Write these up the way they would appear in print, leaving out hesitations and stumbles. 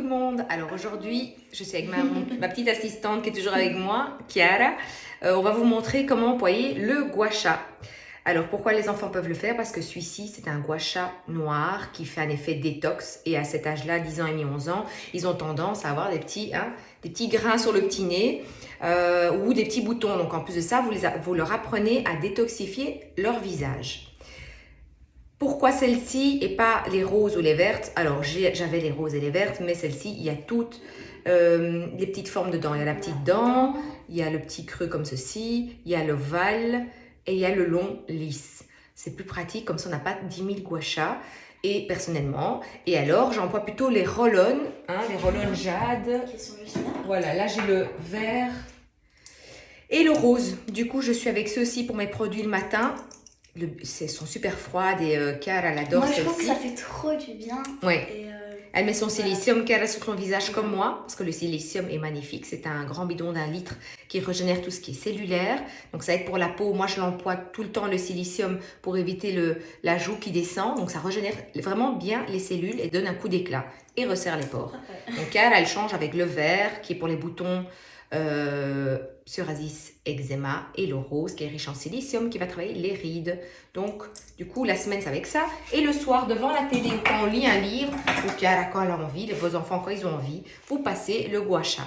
tout le monde. Alors aujourd'hui, je suis avec ma petite assistante qui est toujours avec moi, Chiara. On va vous montrer comment employer le gua sha. Alors pourquoi les enfants peuvent le faire? Parce que celui-ci, c'est un gua sha noir qui fait un effet détox. Et à cet âge-là, 10 ans et demi, 11 ans, ils ont tendance à avoir des petits grains sur le petit nez ou des petits boutons. Donc en plus de ça, vous leur apprenez à détoxifier leur visage. Pourquoi celle-ci et pas les roses ou les vertes? Alors, j'avais les roses et les vertes, mais celle-ci, il y a toutes les petites formes dedans. Il y a la petite dent, il y a le petit creux comme ceci, il y a l'ovale et il y a le long lisse. C'est plus pratique, comme ça on n'a pas 10 000 gua sha. Et personnellement, et alors j'emploie plutôt les roll-on, les roll-on jade. Qui sont juste là. Voilà, là j'ai le vert et le rose. Du coup, je suis avec ceux-ci pour mes produits le matin. Elles sont super froides et Chiara elle adore Moi, je celle-ci. trouve que ça fait trop du bien. Ouais. Et, elle met son voilà. silicium Chiara sur son visage comme moi, parce que le silicium est magnifique. C'est un grand bidon d'1 litre qui régénère tout ce qui est cellulaire. Donc ça aide pour la peau. Moi, je l'emploie tout le temps, le silicium, pour éviter la joue qui descend. Donc ça régénère vraiment bien les cellules et donne un coup d'éclat et resserre les pores. Ouais. Donc Chiara, elle change avec le vert qui est pour les boutons psoriasis, eczéma, et le rose qui est riche en silicium qui va travailler les rides. Donc du coup la semaine c'est avec ça, et le soir devant la télé quand on lit un livre, ou Chiara quand elle a envie, vos enfants quand ils ont envie, vous passez le gua sha.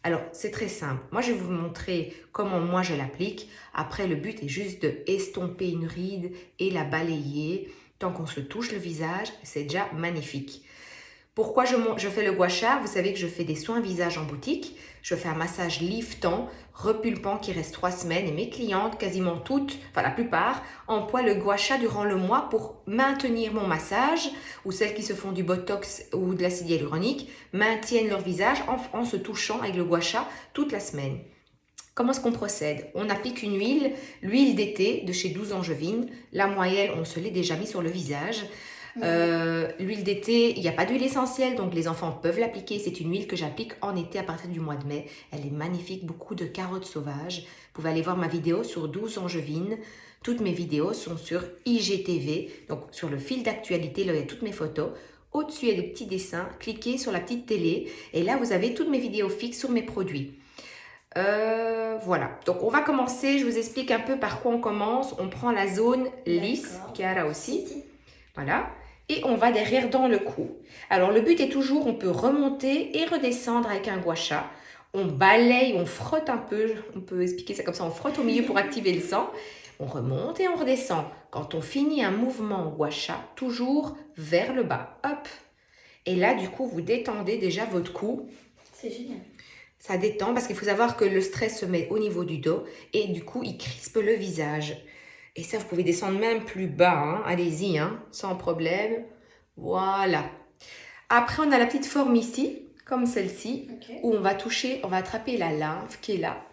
Alors c'est très simple, moi je vais vous montrer comment moi je l'applique. Après le but est juste de estomper une ride et la balayer tant qu'on se touche le visage, c'est déjà magnifique. Pourquoi je fais le gua sha? Vous savez que je fais des soins visage en boutique. Je fais un massage liftant, repulpant qui reste 3 semaines. Et mes clientes, quasiment toutes, enfin la plupart, emploient le gua sha durant le mois pour maintenir mon massage. Ou celles qui se font du botox ou de l'acide hyaluronique maintiennent leur visage en se touchant avec le gua sha toute la semaine. Comment est-ce qu'on procède? On applique une huile, l'huile d'été de chez 12 Angevine. La moyenne, on se l'est déjà mis sur le visage. L'huile d'été, il n'y a pas d'huile essentielle, donc les enfants peuvent l'appliquer. C'est une huile que j'applique en été à partir du mois de mai. Elle est magnifique, beaucoup de carottes sauvages. Vous pouvez aller voir ma vidéo sur 12 Angevine. Toutes mes vidéos sont sur IGTV, donc sur le fil d'actualité, là il y a toutes mes photos. Au-dessus, il y a des petits dessins. Cliquez sur la petite télé et là, vous avez toutes mes vidéos fixes sur mes produits. Voilà, donc on va commencer. Je vous explique un peu par quoi on commence. On prend la zone lisse, Chiara aussi. Voilà. Et on va derrière dans le cou. Alors le but est toujours, on peut remonter et redescendre avec un gua sha. On balaye, on frotte un peu, on peut expliquer ça comme ça, on frotte au milieu pour activer le sang. On remonte et on redescend. Quand on finit un mouvement en gua sha, toujours vers le bas. Hop. Et là, du coup, vous détendez déjà votre cou. C'est génial. Ça détend parce qu'il faut savoir que le stress se met au niveau du dos et du coup, il crispe le visage. Et ça, vous pouvez descendre même plus bas. Allez-y, sans problème. Voilà. Après, on a la petite forme ici, comme celle-ci, où on va toucher, on va attraper la lymphe qui est là.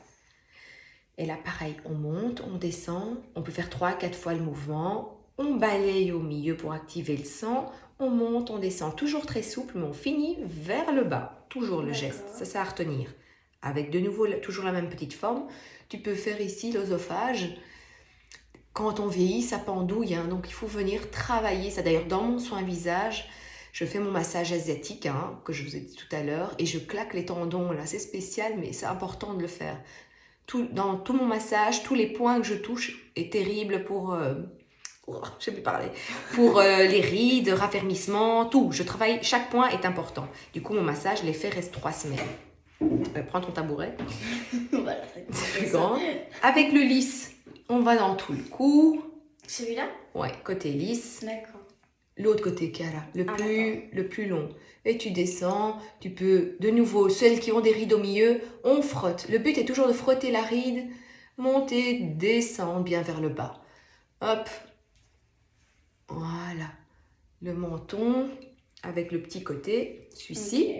Et là, pareil, on monte, on descend. On peut faire 3-4 fois le mouvement. On balaye au milieu pour activer le sang. On monte, on descend. Toujours très souple, mais on finit vers le bas. Toujours le geste. Ça, c'est à retenir. Avec de nouveau, toujours la même petite forme. Tu peux faire ici l'œsophage. Quand on vieillit, ça pendouille, donc il faut venir travailler ça. D'ailleurs, dans mon soin visage, je fais mon massage asiatique, que je vous ai dit tout à l'heure, et je claque les tendons, là, c'est spécial, mais c'est important de le faire. Dans tout mon massage, tous les points que je touche est terrible pour, je sais plus parler, pour les rides, raffermissement, tout. Je travaille, chaque point est important. Du coup, mon massage, l'effet reste 3 semaines. Prends ton tabouret. Voilà, c'est plus grand. Avec le lisse. On va dans tout le cou. Celui-là? Ouais, côté lisse. D'accord. L'autre côté Chiara, le plus long. Et tu descends, tu peux, de nouveau, celles qui ont des rides au milieu, on frotte. Le but est toujours de frotter la ride, monter, descendre bien vers le bas. Hop. Voilà. Le menton avec le petit côté, celui-ci.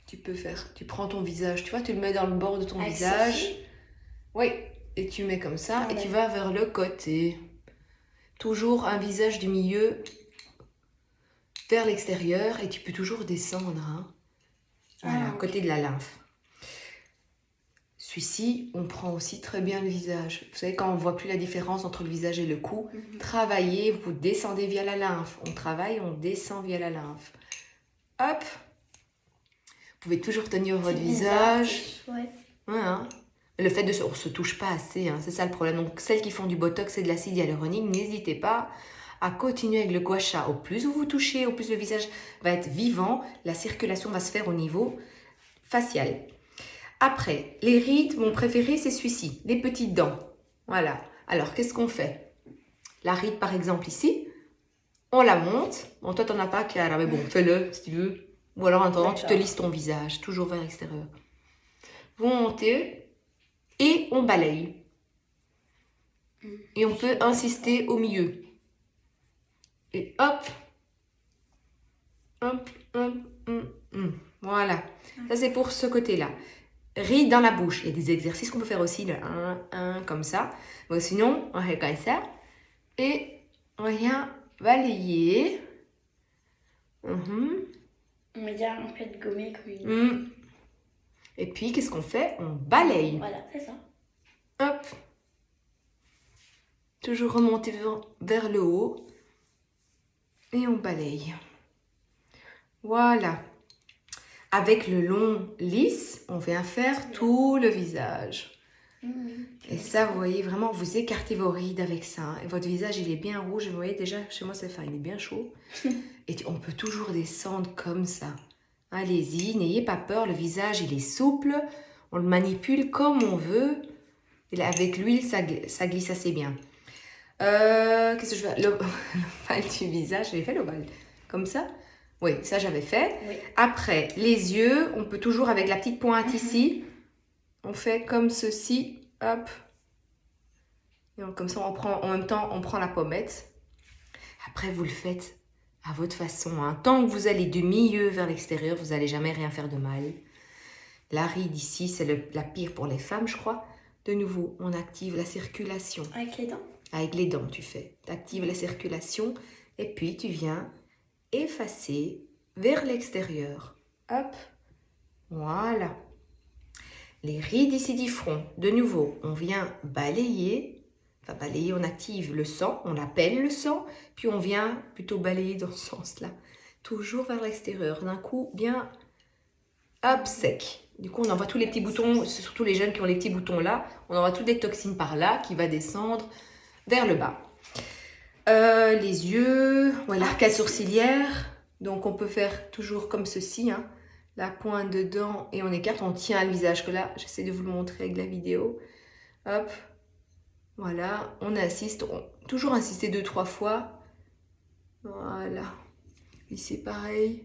Okay. Tu prends ton visage, tu vois, tu le mets dans le bord de ton visage. Oui. Et tu mets comme ça, et tu vas vers le côté. Toujours un visage du milieu vers l'extérieur, et tu peux toujours descendre. Voilà, côté de la lymphe. Celui-ci, on prend aussi très bien le visage. Vous savez, quand on ne voit plus la différence entre le visage et le cou, travaillez, vous descendez via la lymphe. On travaille, on descend via la lymphe. Hop. Vous pouvez toujours tenir votre visage. C'est chouette. Voilà. Le fait de on se touche pas assez, hein, c'est ça le problème. Donc celles qui font du botox et de l'acide hyaluronique, n'hésitez pas à continuer avec le gua sha. Au plus vous vous touchez, au plus le visage va être vivant, la circulation va se faire au niveau facial. Après, les rides, mon préféré c'est celui-ci, les petites dents. Voilà. Alors qu'est-ce qu'on fait? La ride par exemple ici, on la monte. Bon, toi t'en as pas, Chiara, mais bon, fais-le si tu veux. Ou alors en attendant, tu te lisses ton visage, toujours vers l'extérieur. Vous montez et on balaye. Et on peut insister au milieu. Et hop, hop, hop, voilà. Ça c'est pour ce côté-là. Ride dans la bouche. Il y a des exercices qu'on peut faire aussi, le 1, comme ça. Bon, sinon, on fait comme ça. Et on vient balayer. On va dire en fait gommer comme une... Et puis, qu'est-ce qu'on fait? On balaye. Voilà, c'est ça. Hop. Toujours remonter vers le haut. Et on balaye. Voilà. Avec le long lisse, on vient faire tout le visage. Et ça, vous voyez, vraiment, vous écartez vos rides avec ça. Et votre visage, il est bien rouge. Vous voyez déjà, chez moi, il est bien chaud. Et on peut toujours descendre comme ça. Allez-y, n'ayez pas peur. Le visage, il est souple. On le manipule comme on veut. Et là, avec l'huile, ça glisse assez bien. Qu'est-ce que je fais? L'ovale du visage, j'ai fait l'ovale. Comme ça? Oui, ça, j'avais fait. Oui. Après, les yeux, on peut toujours, avec la petite pointe ici, on fait comme ceci. Hop. Et comme ça, en même temps, on prend la pommette. Après, vous le faites à votre façon. Hein. Tant que vous allez du milieu vers l'extérieur, vous n'allez jamais rien faire de mal. La ride ici, c'est la pire pour les femmes, je crois. De nouveau, on active la circulation. Avec les dents. Avec les dents, tu fais. Tu actives la circulation et puis tu viens effacer vers l'extérieur. Hop. Voilà. Les rides ici du front. De nouveau, on vient balayer. Enfin, balayer, on active le sang. On appelle le sang. Puis on vient plutôt balayer dans ce sens-là. Toujours vers l'extérieur. D'un coup, bien, hop, sec. Du coup, on envoie tous les petits boutons, c'est surtout les jeunes qui ont les petits boutons là. On envoie toutes les toxines par là qui va descendre vers le bas. Les yeux, ouais, l'arcade sourcilière. Donc, on peut faire toujours comme ceci. Hein. La pointe dedans et on écarte, on tient le visage. Que là, j'essaie de vous le montrer avec la vidéo. Hop. Voilà, on insiste. Toujours insister 2-3 fois. Voilà. Ici, pareil.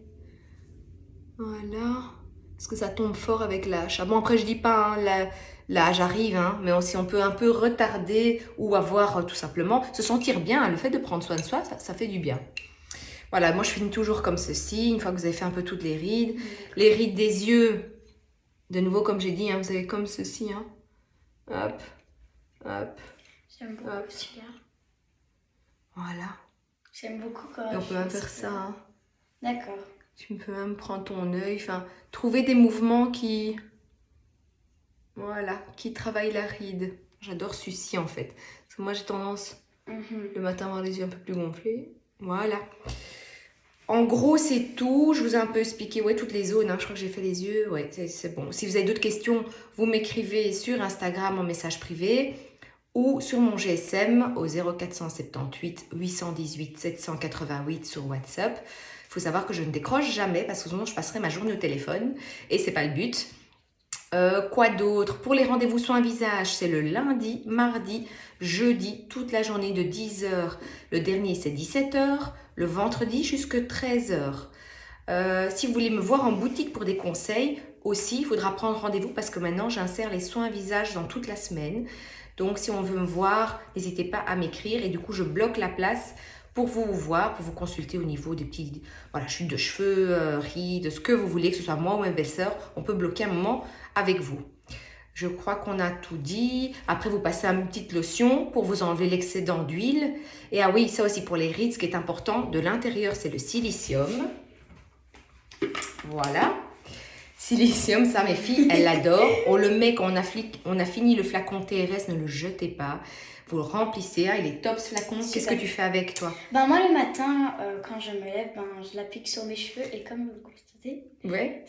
Voilà. Parce que ça tombe fort avec l'âge. Bon, après, je dis pas, hein, l'âge arrive, hein, mais aussi on peut un peu retarder ou avoir tout simplement se sentir bien. Hein, le fait de prendre soin de soi, ça fait du bien. Voilà, moi je finis toujours comme ceci, une fois que vous avez fait un peu toutes les rides. Les rides des yeux, de nouveau, comme j'ai dit, hein, vous avez comme ceci. Hein. Hop, hop. J'aime beaucoup celui-là. Voilà. J'aime beaucoup quand Et on peut même faire ça. Hein. D'accord. Tu peux même prendre ton œil, enfin, trouver des mouvements qui travaillent la ride. J'adore celui-ci en fait. Parce que moi j'ai tendance le matin à avoir les yeux un peu plus gonflés. Voilà. En gros, c'est tout. Je vous ai un peu expliqué toutes les zones. Hein. Je crois que j'ai fait les yeux. Ouais, c'est bon. Si vous avez d'autres questions, vous m'écrivez sur Instagram en message privé ou sur mon GSM au 0478 818 788 sur WhatsApp. Il faut savoir que je ne décroche jamais parce que sinon je passerai ma journée au téléphone et c'est pas le but. Quoi d'autre? Pour les rendez-vous soins visage, c'est le lundi, mardi, jeudi, toute la journée de 10h. Le dernier, c'est 17h. Le vendredi, jusque 13h. Si vous voulez me voir en boutique pour des conseils, aussi, il faudra prendre rendez-vous parce que maintenant, j'insère les soins visage dans toute la semaine. Donc, si on veut me voir, n'hésitez pas à m'écrire et du coup, je bloque la place pour vous voir, pour vous consulter au niveau des petits chutes de cheveux, rides, ce que vous voulez, que ce soit moi ou ma belle-sœur, on peut bloquer un moment avec vous. Je crois qu'on a tout dit. Après, vous passez une petite lotion pour vous enlever l'excédent d'huile. Et ah oui, ça aussi pour les rides, ce qui est important, de l'intérieur, c'est le silicium. Voilà. Silicium, ça mes filles, elles l'adorent. On le met quand on a fini le flacon TRS, ne le jetez pas. Vous le remplissez, il est top ce flacon. Qu'est-ce que tu fais avec toi? Ben moi le matin, quand je me lève, ben, je l'applique sur mes cheveux et comme vous le constatez, Ouais.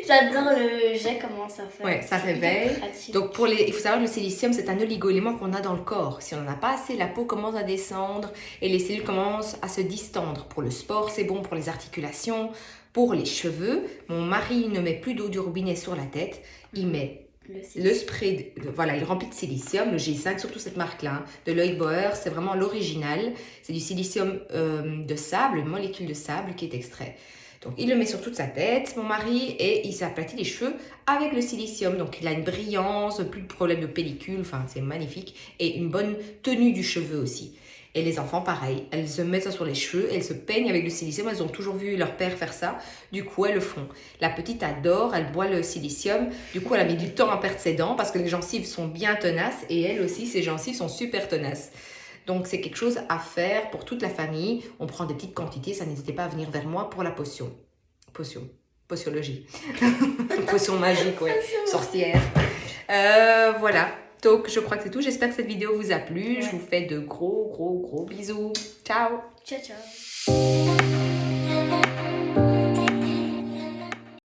j'adore le jet, comment ça fait. Ouais, ça C'est réveille. hyper pratique. Donc il faut savoir que le silicium, c'est un oligo-élément qu'on a dans le corps. Si on n'en a pas assez, la peau commence à descendre et les cellules commencent à se distendre. Pour le sport, c'est bon pour les articulations, pour les cheveux. Mon mari ne met plus d'eau du robinet sur la tête, il met le spray, voilà, il remplit de silicium, le G5, surtout cette marque-là, hein, de Lloyd Bauer, c'est vraiment l'original. C'est du silicium de sable, une molécule de sable qui est extrait. Donc, il le met sur toute sa tête, mon mari, et il s'aplatit les cheveux avec le silicium. Donc, il a une brillance, plus de problème de pellicule, enfin, c'est magnifique. Et une bonne tenue du cheveu aussi. Et les enfants, pareil, elles se mettent ça sur les cheveux, elles se peignent avec le silicium, elles ont toujours vu leur père faire ça, du coup elles le font. La petite adore, elle boit le silicium, du coup elle a mis du temps à perdre ses dents parce que les gencives sont bien tenaces et elle aussi, ses gencives sont super tenaces. Donc c'est quelque chose à faire pour toute la famille, on prend des petites quantités, ça n'hésitez pas à venir vers moi pour la potion. Potiologie. Potion magique, ouais, sorcière. Voilà. Donc, je crois que c'est tout. J'espère que cette vidéo vous a plu. Ouais. Je vous fais de gros bisous. Ciao. Ciao, ciao.